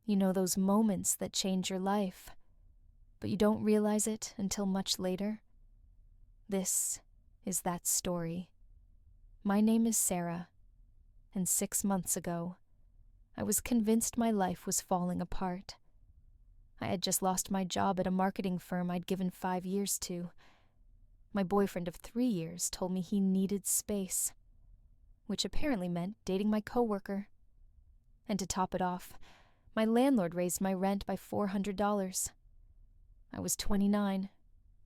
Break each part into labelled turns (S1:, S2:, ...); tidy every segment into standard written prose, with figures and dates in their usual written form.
S1: You know, those moments that change your life, but you don't realize it until much later? This is that story. My name is Sarah, and 6 months ago, I was convinced my life was falling apart. I had just lost my job at a marketing firm I'd given 5 years to. My boyfriend of 3 years told me he needed space, which apparently meant dating my coworker. And to top it off, my landlord raised my rent by $400. I was 29,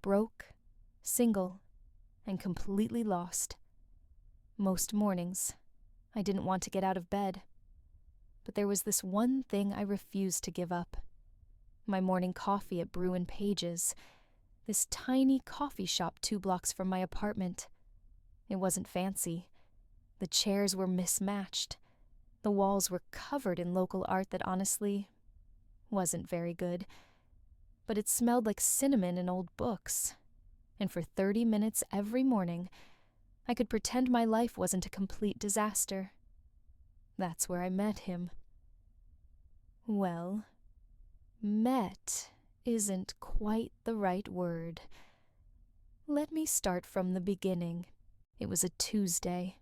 S1: broke, single, and completely lost. Most mornings, I didn't want to get out of bed. But there was this one thing I refused to give up. My morning coffee at Brew and Page's, this tiny coffee shop 2 blocks from my apartment. It wasn't fancy. The chairs were mismatched. The walls were covered in local art that honestly wasn't very good. But it smelled like cinnamon and old books. And for 30 minutes every morning, I could pretend my life wasn't a complete disaster. That's where I met him. Well, met isn't quite the right word. Let me start from the beginning. It was a Tuesday,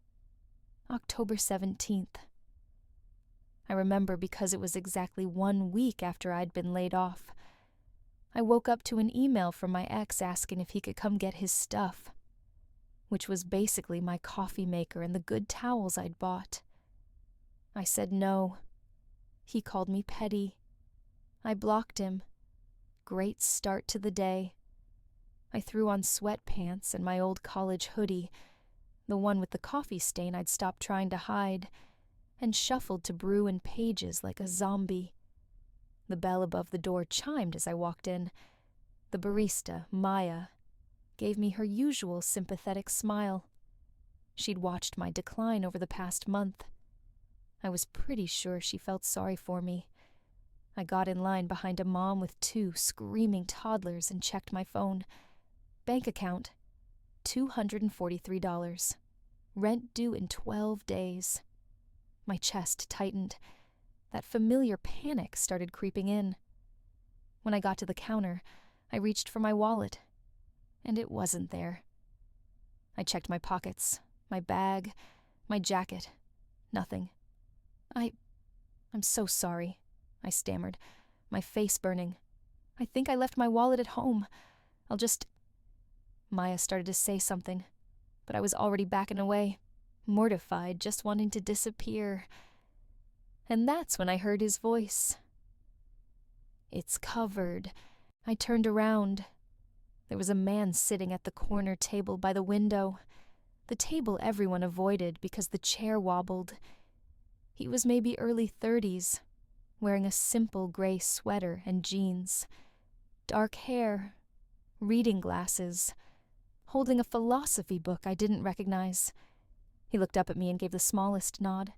S1: October 17th. I remember because it was exactly 1 week after I'd been laid off. I woke up to an email from my ex asking if he could come get his stuff, which was basically my coffee maker and the good towels I'd bought. I said no. He called me petty. I blocked him. Great start to the day. I threw on sweatpants and my old college hoodie, the one with the coffee stain I'd stopped trying to hide, and shuffled to Brew and Page's like a zombie. The bell above the door chimed as I walked in. The barista, Maya, gave me her usual sympathetic smile. She'd watched my decline over the past month. I was pretty sure she felt sorry for me. I got in line behind a mom with 2 screaming toddlers and checked my phone. Bank account, $243. Rent due in 12 days. My chest tightened. That familiar panic started creeping in. When I got to the counter, I reached for my wallet, and it wasn't there. I checked my pockets, my bag, my jacket. Nothing. I'm so sorry, I stammered, my face burning. I think I left my wallet at home. Maya started to say something, but I was already backing away, mortified, just wanting to disappear. And that's when I heard his voice. It's covered. I turned around. There was a man sitting at the corner table by the window, the table everyone avoided because the chair wobbled. He was maybe early 30s, wearing a simple gray sweater and jeans, dark hair, reading glasses, holding a philosophy book I didn't recognize. He looked up at me and gave the smallest nod,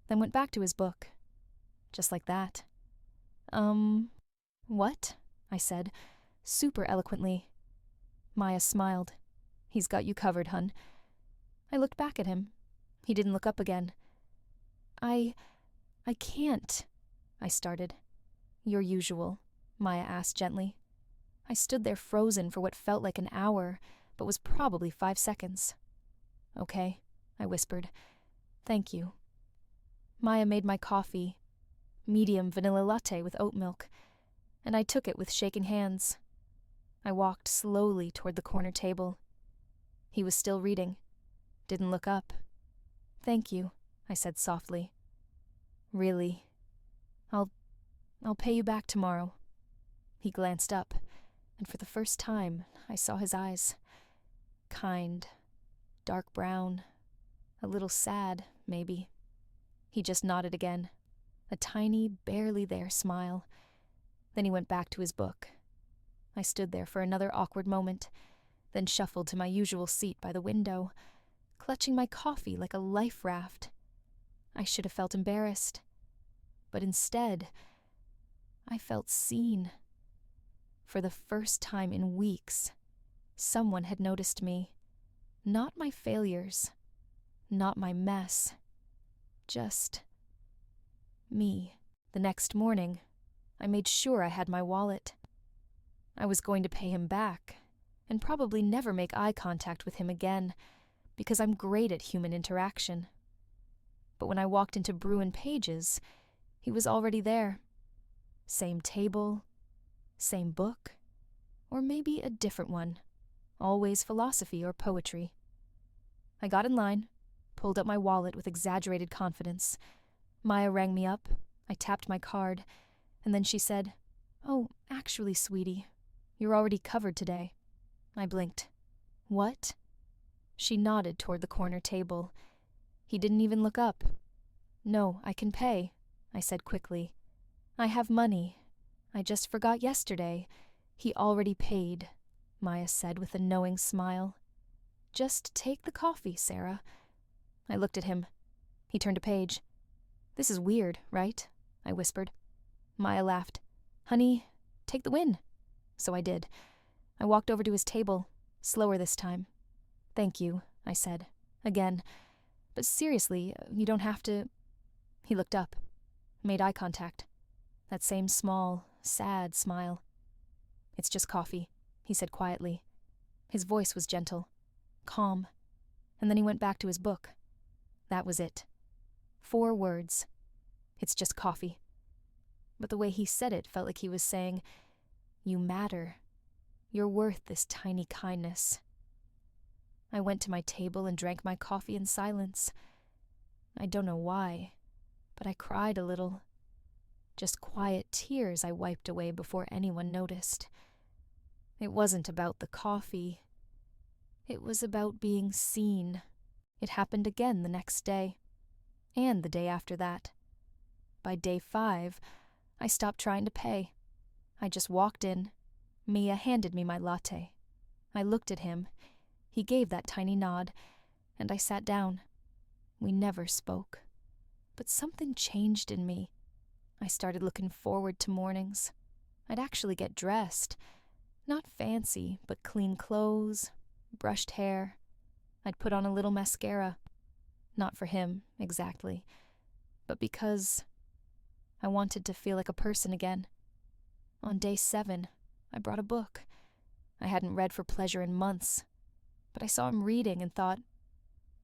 S1: then went back to his book. Just like that. What? I said, super eloquently. Maya smiled. He's got you covered, hun. I looked back at him. He didn't look up again. I can't, I started. Your usual, Maya asked gently. I stood there frozen for what felt like an hour, but was probably 5 seconds. Okay, I whispered. Thank you. Maya made my coffee, medium vanilla latte with oat milk, and I took it with shaking hands. I walked slowly toward the corner table. He was still reading. Didn't look up. Thank you, I said softly. Really? I'll pay you back tomorrow. He glanced up, and for the first time, I saw his eyes. Kind, dark brown, a little sad, maybe. He just nodded again, a tiny, barely there smile. Then he went back to his book. I stood there for another awkward moment, then shuffled to my usual seat by the window, clutching my coffee like a life raft. I should have felt embarrassed, but instead, I felt seen. For the first time in weeks, someone had noticed me. Not my failures, not my mess, just me. The next morning, I made sure I had my wallet. I was going to pay him back, and probably never make eye contact with him again, because I'm great at human interaction. But when I walked into Bruin Page's, he was already there. Same table, same book, or maybe a different one, always philosophy or poetry. I got in line, pulled up my wallet with exaggerated confidence. Maya rang me up, I tapped my card, and then she said, "Oh, actually, sweetie, you're already covered today." I blinked. "What?" She nodded toward the corner table. He didn't even look up. "No, I can pay," I said quickly. "I have money. I just forgot yesterday. He already paid," Maya said with a knowing smile. "Just take the coffee, Sarah." I looked at him. He turned a page. "This is weird, right?" I whispered. Maya laughed. "Honey, take the win." So I did. I walked over to his table, slower this time. "Thank you," I said, again. "But seriously, you don't have to—" He looked up, made eye contact. That same small, sad smile. "It's just coffee," he said quietly. His voice was gentle, calm, and then he went back to his book. That was it. 4 words. "It's just coffee." But the way he said it felt like he was saying, "You matter. You're worth this tiny kindness." I went to my table and drank my coffee in silence. I don't know why, but I cried a little. Just quiet tears I wiped away before anyone noticed. It wasn't about the coffee. It was about being seen. It happened again the next day, and the day after that. By day 5, I stopped trying to pay. I just walked in. Mia handed me my latte. I looked at him. He gave that tiny nod, and I sat down. We never spoke. But something changed in me. I started looking forward to mornings. I'd actually get dressed. Not fancy, but clean clothes, brushed hair. I'd put on a little mascara. Not for him, exactly, but because I wanted to feel like a person again. On day 7, I brought a book. I hadn't read for pleasure in months, but I saw him reading and thought,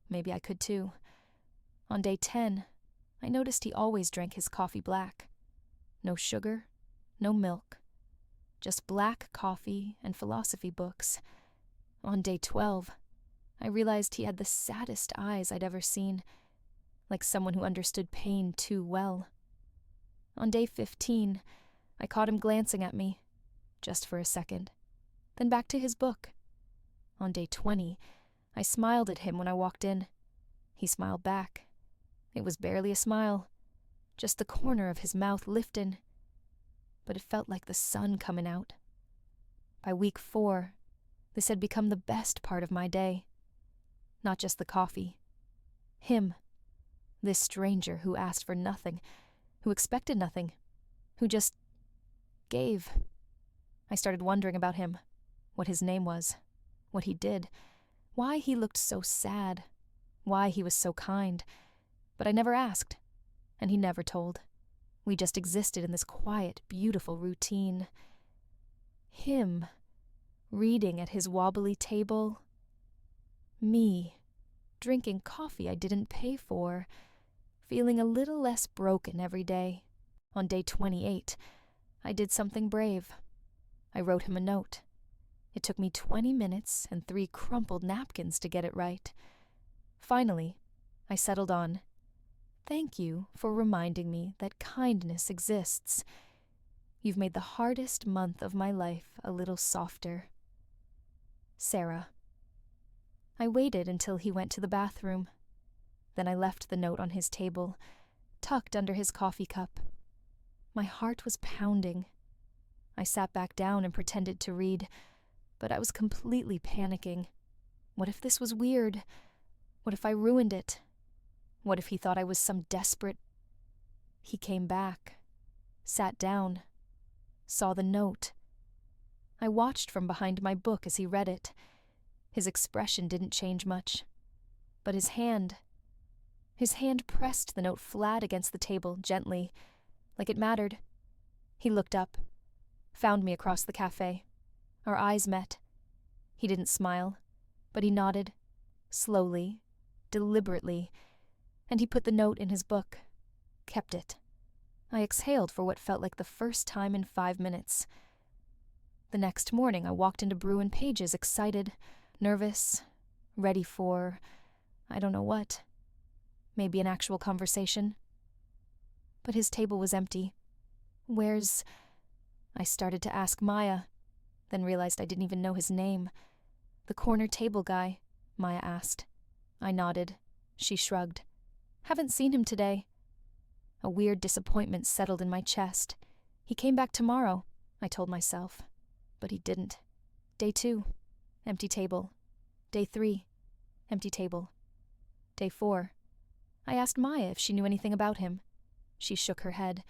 S1: maybe I could too. On day 10, I noticed he always drank his coffee black. No sugar, no milk. Just black coffee and philosophy books. On day 12, I realized he had the saddest eyes I'd ever seen, like someone who understood pain too well. On day 15, I caught him glancing at me, just for a second, then back to his book. On day 20, I smiled at him when I walked in. He smiled back. It was barely a smile, just the corner of his mouth liftin', but it felt like the sun comin' out. By week 4, this had become the best part of my day. Not just the coffee. Him. This stranger who asked for nothing, who expected nothing, who just gave. I started wondering about him, what his name was, what he did, why he looked so sad, why he was so kind, but I never asked, and he never told. We just existed in this quiet, beautiful routine. Him, reading at his wobbly table. Me, drinking coffee I didn't pay for, feeling a little less broken every day. On day 28, I did something brave. I wrote him a note. It took me 20 minutes and 3 crumpled napkins to get it right. Finally, I settled on, "Thank you for reminding me that kindness exists. You've made the hardest month of my life a little softer. Sarah." I waited until he went to the bathroom. Then I left the note on his table, tucked under his coffee cup. My heart was pounding. I sat back down and pretended to read, but I was completely panicking. What if this was weird? What if I ruined it? What if he thought I was some desperate... He came back, sat down, saw the note. I watched from behind my book as he read it. His expression didn't change much, but his hand pressed the note flat against the table, gently, like it mattered. He looked up, found me across the cafe. Our eyes met. He didn't smile, but he nodded, slowly, deliberately, and he put the note in his book, kept it. I exhaled for what felt like the first time in 5 minutes. The next morning, I walked into Bruin Page's excited, nervous, ready for, I don't know what, maybe an actual conversation. But his table was empty. Where's... I started to ask Maya, then realized I didn't even know his name. The corner table guy, Maya asked. I nodded. She shrugged. Haven't seen him today. A weird disappointment settled in my chest. He came back tomorrow, I told myself. But he didn't. Day 2, empty table. Day 3, empty table. Day 4. I asked Maya if she knew anything about him. She shook her head.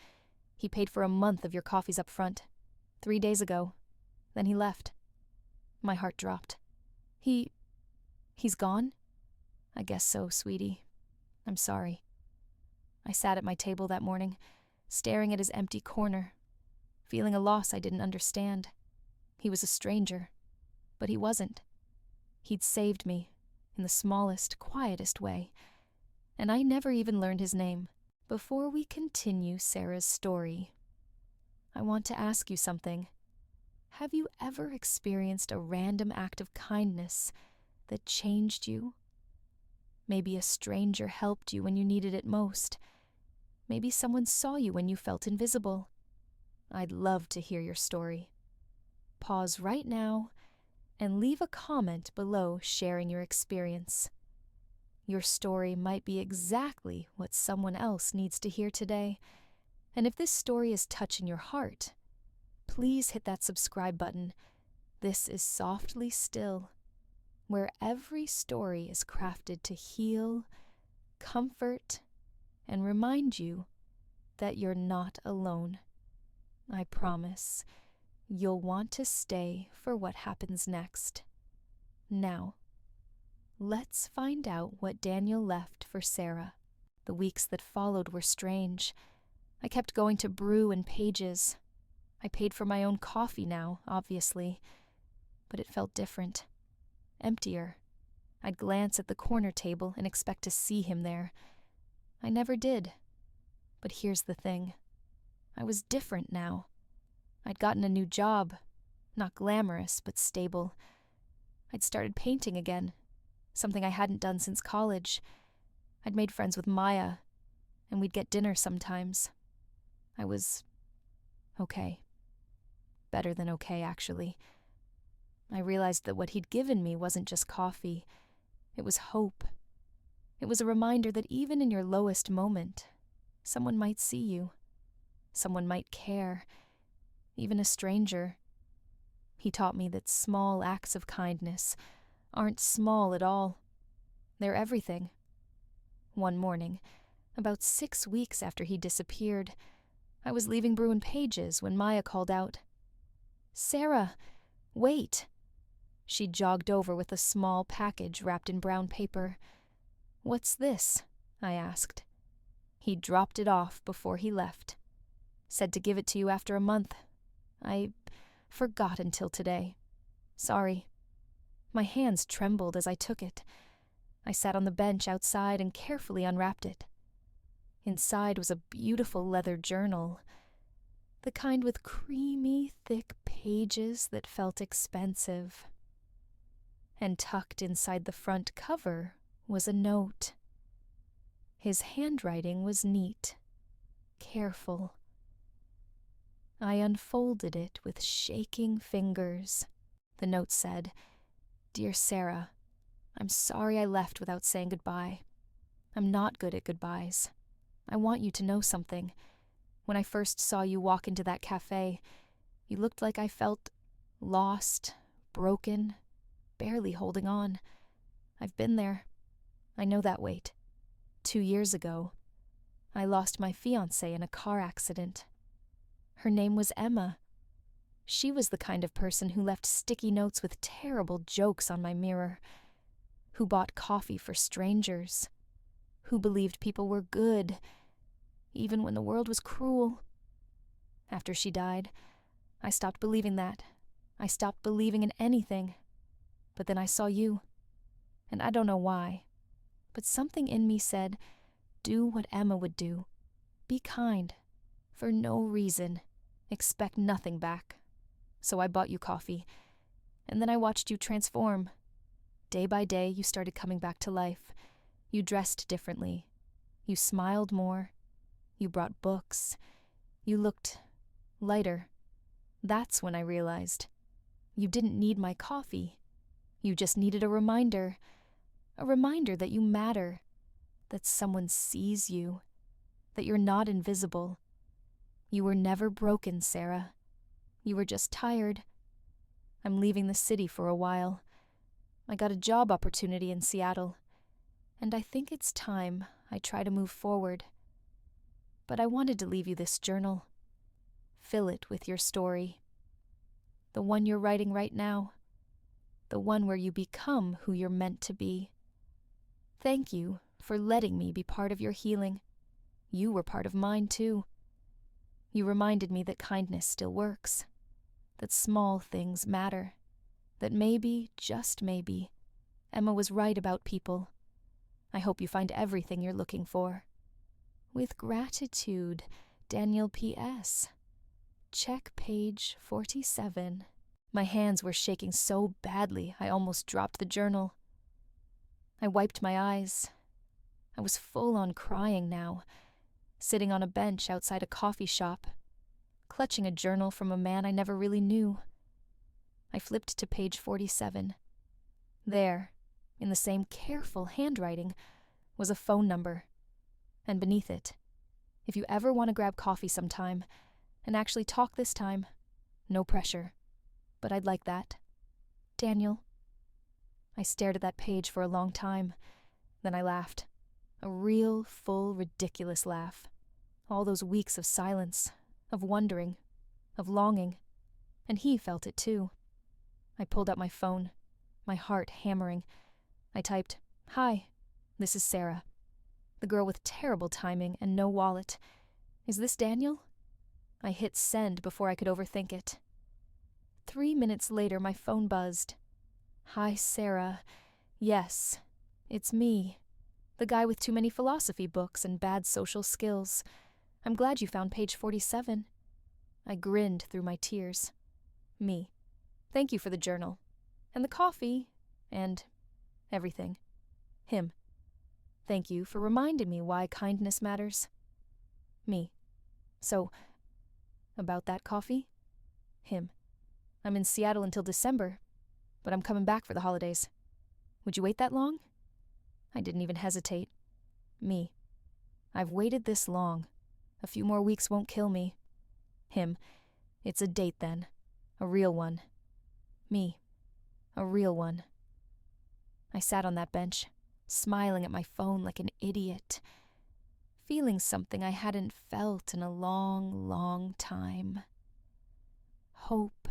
S1: He paid for a month of your coffees up front. 3 days ago. Then he left. My heart dropped. He's gone? I guess so, sweetie. I'm sorry. I sat at my table that morning, staring at his empty corner, feeling a loss I didn't understand. He was a stranger, but he wasn't. He'd saved me, in the smallest, quietest way, and I never even learned his name. Before we continue Sarah's story, I want to ask you something. Have you ever experienced a random act of kindness that changed you? Maybe a stranger helped you when you needed it most. Maybe someone saw you when you felt invisible. I'd love to hear your story. Pause right now and leave a comment below sharing your experience. Your story might be exactly what someone else needs to hear today. And if this story is touching your heart, please hit that subscribe button. This is Softly Still, where every story is crafted to heal, comfort, and remind you that you're not alone. I promise you'll want to stay for what happens next. Now, let's find out what Daniel left for Sarah. The weeks that followed were strange. I kept going to Bruin Page's. I paid for my own coffee now, obviously, but it felt different. Emptier. I'd glance at the corner table and expect to see him there. I never did. But here's the thing. I was different now. I'd gotten a new job. Not glamorous, but stable. I'd started painting again. Something I hadn't done since college. I'd made friends with Maya, and we'd get dinner sometimes. I was okay. Better than okay, actually. I realized that what he'd given me wasn't just coffee. It was hope. It was a reminder that even in your lowest moment, someone might see you. Someone might care. Even a stranger. He taught me that small acts of kindness aren't small at all. They're everything. One morning, about 6 weeks after he disappeared, I was leaving Bruin Page's when Maya called out, "Sarah, wait." She jogged over with a small package wrapped in brown paper. "What's this?" I asked. He dropped it off before he left. Said to give it to you after a month. I forgot until today. Sorry. My hands trembled as I took it. I sat on the bench outside and carefully unwrapped it. Inside was a beautiful leather journal, the kind with creamy, thick pages that felt expensive. And tucked inside the front cover was a note. His handwriting was neat, careful. I unfolded it with shaking fingers. The note said, "Dear Sarah, I'm sorry I left without saying goodbye. I'm not good at goodbyes. I want you to know something. When I first saw you walk into that cafe, you looked like I felt lost, broken, barely holding on. I've been there. I know that weight. 2 years ago, I lost my fiancé in a car accident. Her name was Emma. She was the kind of person who left sticky notes with terrible jokes on my mirror, who bought coffee for strangers, who believed people were good, even when the world was cruel. After she died, I stopped believing that. I stopped believing in anything. But then I saw you. And I don't know why, but something in me said, do what Emma would do. Be kind. For no reason. Expect nothing back. So I bought you coffee. And then I watched you transform. Day by day, you started coming back to life. You dressed differently. You smiled more. You brought books. You looked lighter. That's when I realized. You didn't need my coffee. You just needed a reminder that you matter, that someone sees you, that you're not invisible. You were never broken, Sarah. You were just tired. I'm leaving the city for a while. I got a job opportunity in Seattle, and I think it's time I try to move forward. But I wanted to leave you this journal. Fill it with your story. The one you're writing right now. The one where you become who you're meant to be. Thank you for letting me be part of your healing. You were part of mine, too. You reminded me that kindness still works, that small things matter, that maybe, just maybe, Emma was right about people. I hope you find everything you're looking for. With gratitude, Daniel P.S. Check page 47. My hands were shaking so badly I almost dropped the journal. I wiped my eyes. I was full on crying now, sitting on a bench outside a coffee shop, clutching a journal from a man I never really knew. I flipped to page 47. There, in the same careful handwriting, was a phone number. And beneath it, if you ever want to grab coffee sometime, and actually talk this time, no pressure, but I'd like that. Daniel. I stared at that page for a long time. Then I laughed. A real, full, ridiculous laugh. All those weeks of silence, of wondering, of longing. And he felt it too. I pulled out my phone, my heart hammering. I typed, "Hi, this is Sarah. The girl with terrible timing and no wallet. Is this Daniel?" I hit send before I could overthink it. 3 minutes later, my phone buzzed. "Hi, Sarah. Yes, it's me. The guy with too many philosophy books and bad social skills. I'm glad you found page 47. I grinned through my tears. Me. Thank you for the journal. And the coffee. And everything. Him. Thank you for reminding me why kindness matters. Me. So, about that coffee? Him. I'm in Seattle until December, but I'm coming back for the holidays. Would you wait that long? I didn't even hesitate. Me. I've waited this long. A few more weeks won't kill me. Him. It's a date then. A real one. Me. A real one. I sat on that bench, smiling at my phone like an idiot, feeling something I hadn't felt in a long, long time. Hope.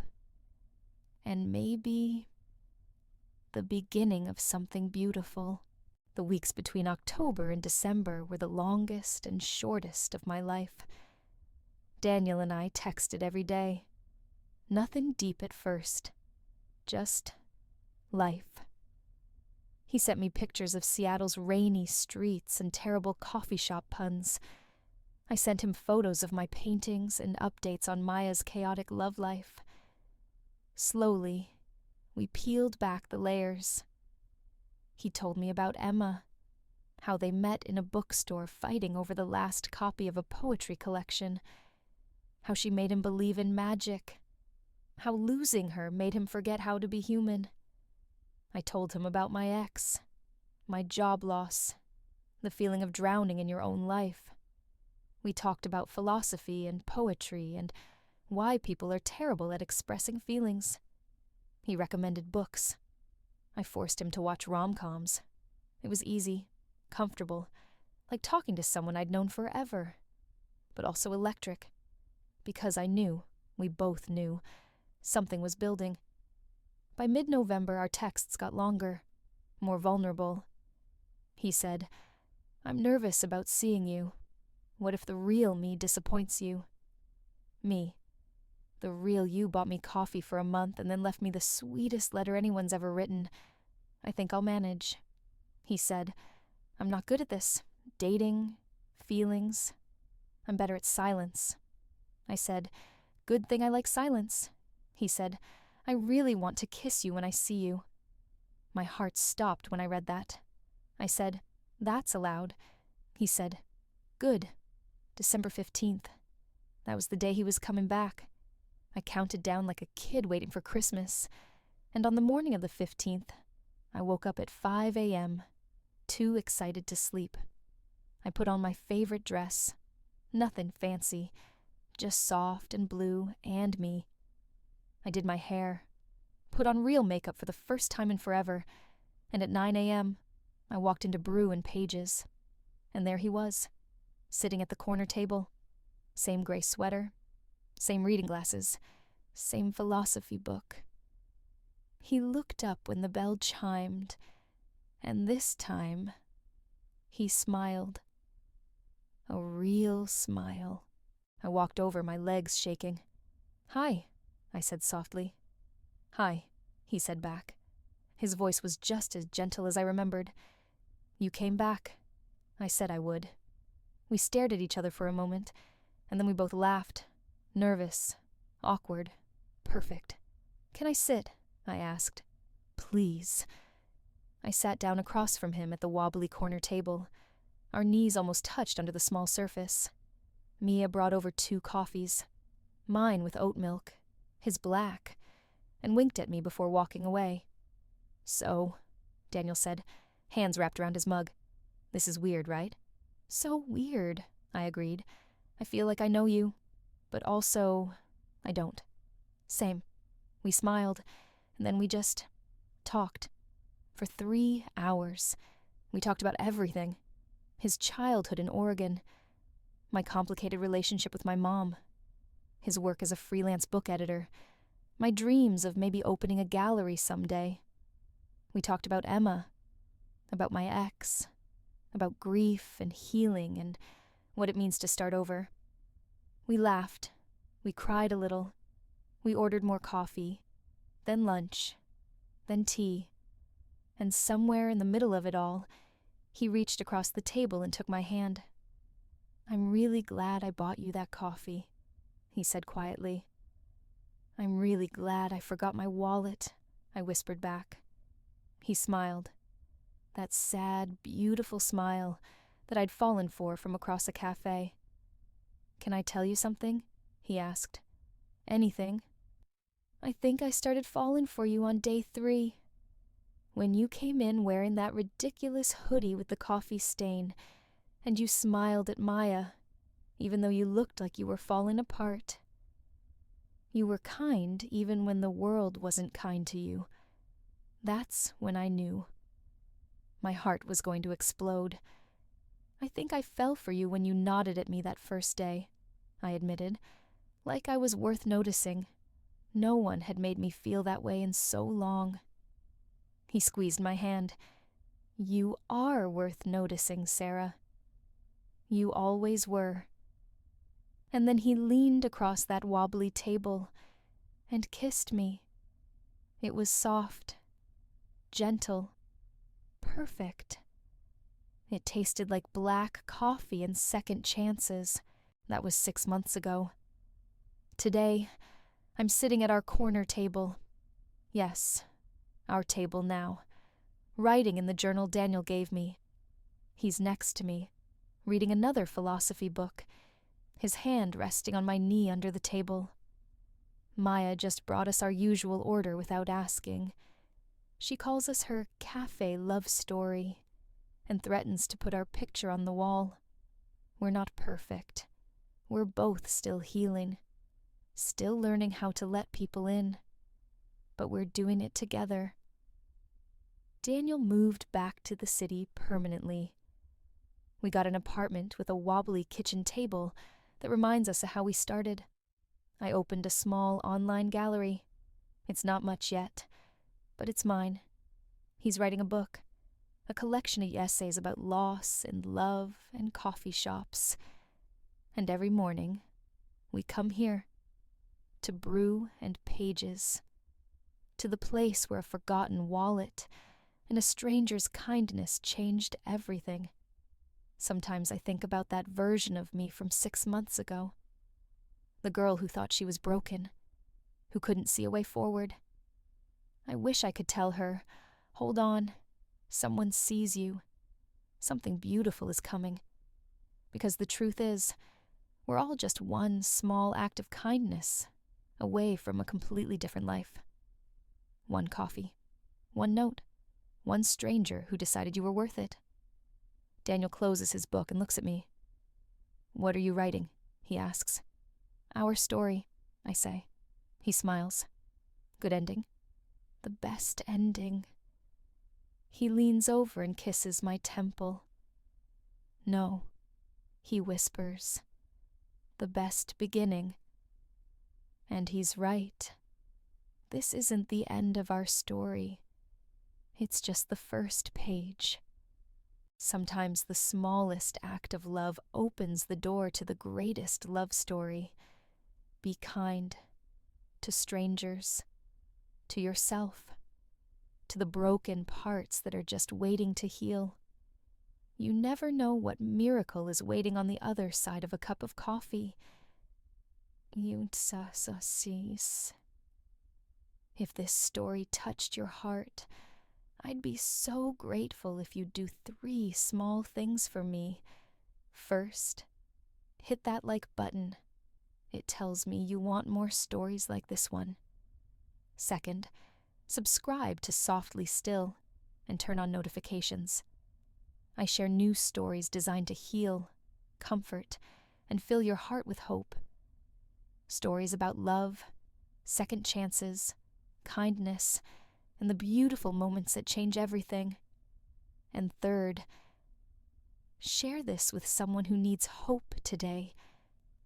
S1: And maybe the beginning of something beautiful. The weeks between October and December were the longest and shortest of my life. Daniel and I texted every day. Nothing deep at first. Just life. He sent me pictures of Seattle's rainy streets and terrible coffee shop puns. I sent him photos of my paintings and updates on Maya's chaotic love life. Slowly, we peeled back the layers. He told me about Emma, how they met in a bookstore fighting over the last copy of a poetry collection, how she made him believe in magic, how losing her made him forget how to be human. I told him about my ex, my job loss, the feeling of drowning in your own life. We talked about philosophy and poetry and why people are terrible at expressing feelings. He recommended books. I forced him to watch rom-coms. It was easy, comfortable, like talking to someone I'd known forever, but also electric, because I knew, we both knew, something was building. By mid-November, our texts got longer, more vulnerable. He said, "I'm nervous about seeing you. What if the real me disappoints you?" Me. The real you bought me coffee for a month and then left me the sweetest letter anyone's ever written. I think I'll manage. He said, I'm not good at this. Dating, feelings. I'm better at silence. I said, good thing I like silence. He said, I really want to kiss you when I see you. My heart stopped when I read that. I said, that's allowed. He said, good. December 15th. That was the day he was coming back. I counted down like a kid waiting for Christmas. And on the morning of the 15th, I woke up at 5 a.m., too excited to sleep. I put on my favorite dress. Nothing fancy, just soft and blue and me. I did my hair, put on real makeup for the first time in forever, and at 9 a.m., I walked into Brew and Page's. And there he was, sitting at the corner table. Same gray sweater, same reading glasses, same philosophy book. He looked up when the bell chimed, and this time, he smiled. A real smile. I walked over, my legs shaking. Hi, I said softly. Hi, he said back. His voice was just as gentle as I remembered. You came back. I said I would. We stared at each other for a moment, and then we both laughed. Nervous, awkward, perfect. Can I sit? I asked. Please. I sat down across from him at the wobbly corner table. Our knees almost touched under the small surface. Mia brought over 2 coffees, mine with oat milk, his black, and winked at me before walking away. So, Daniel said, hands wrapped around his mug. This is weird, right? So weird, I agreed. I feel like I know you, but also I don't. Same. We smiled, and then we just talked. For 3 hours. We talked about everything. His childhood in Oregon, my complicated relationship with my mom, his work as a freelance book editor, my dreams of maybe opening a gallery someday. We talked about Emma, about my ex, about grief and healing and what it means to start over. We laughed. We cried a little. We ordered more coffee, then lunch, then tea. And somewhere in the middle of it all, he reached across the table and took my hand. I'm really glad I bought you that coffee, he said quietly. I'm really glad I forgot my wallet, I whispered back. He smiled. That sad, beautiful smile that I'd fallen for from across a cafe. Can I tell you something? He asked. Anything. I think I started falling for you on day 3. When you came in wearing that ridiculous hoodie with the coffee stain, and you smiled at Maya, even though you looked like you were falling apart. You were kind even when the world wasn't kind to you. That's when I knew. My heart was going to explode. I think I fell for you when you nodded at me that first day, I admitted, like I was worth noticing. No one had made me feel that way in so long. He squeezed my hand. You are worth noticing, Sarah. You always were. And then he leaned across that wobbly table and kissed me. It was soft, gentle, perfect. It tasted like black coffee and second chances. That was 6 months ago. Today, I'm sitting at our corner table. Yes, our table now, writing in the journal Daniel gave me. He's next to me, reading another philosophy book, his hand resting on my knee under the table. Maya just brought us our usual order without asking. She calls us her cafe love story and threatens to put our picture on the wall. We're not perfect. We're both still healing, still learning how to let people in, but we're doing it together. Daniel moved back to the city permanently. We got an apartment with a wobbly kitchen table that reminds us of how we started. I opened a small online gallery. It's not much yet, but it's mine. He's writing a book, a collection of essays about loss and love and coffee shops. And every morning, we come here to brew and pages, to the place where a forgotten wallet and a stranger's kindness changed everything. Sometimes I think about that version of me from 6 months ago. The girl who thought she was broken, who couldn't see a way forward. I wish I could tell her, hold on, someone sees you. Something beautiful is coming. Because the truth is, we're all just one small act of kindness away from a completely different life. One coffee, one note, one stranger who decided you were worth it. Daniel closes his book and looks at me. "What are you writing?" he asks. "Our story," I say. He smiles. "Good ending?" "The best ending." He leans over and kisses my temple. "No," he whispers. "The best beginning." And he's right. This isn't the end of our story. It's just the first page. Sometimes the smallest act of love opens the door to the greatest love story. Be kind to strangers, to yourself, to the broken parts that are just waiting to heal. You never know what miracle is waiting on the other side of a cup of coffee. If this story touched your heart, I'd be so grateful if you'd do 3 small things for me. First, hit that like button. It tells me you want more stories like this one. Second, subscribe to Softly Still and turn on notifications. I share new stories designed to heal, comfort, and fill your heart with hope. Stories about love, second chances, kindness, and the beautiful moments that change everything. And third, share this with someone who needs hope today,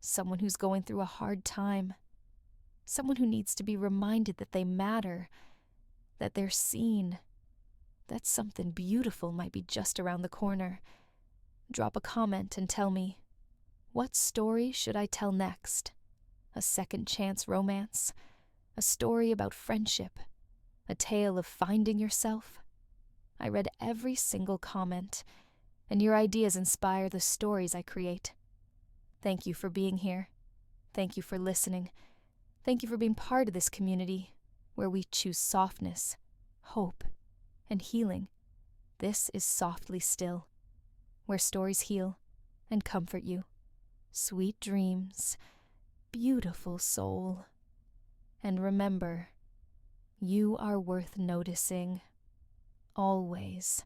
S1: someone who's going through a hard time, someone who needs to be reminded that they matter, that they're seen, that something beautiful might be just around the corner. Drop a comment and tell me, what story should I tell next? A second chance romance? A story about friendship? A tale of finding yourself? I read every single comment, and your ideas inspire the stories I create. Thank you for being here. Thank you for listening. Thank you for being part of this community where we choose softness, hope, and healing. This is Softly Still, where stories heal and comfort you. Sweet dreams, beautiful soul. And remember, you are worth noticing, always.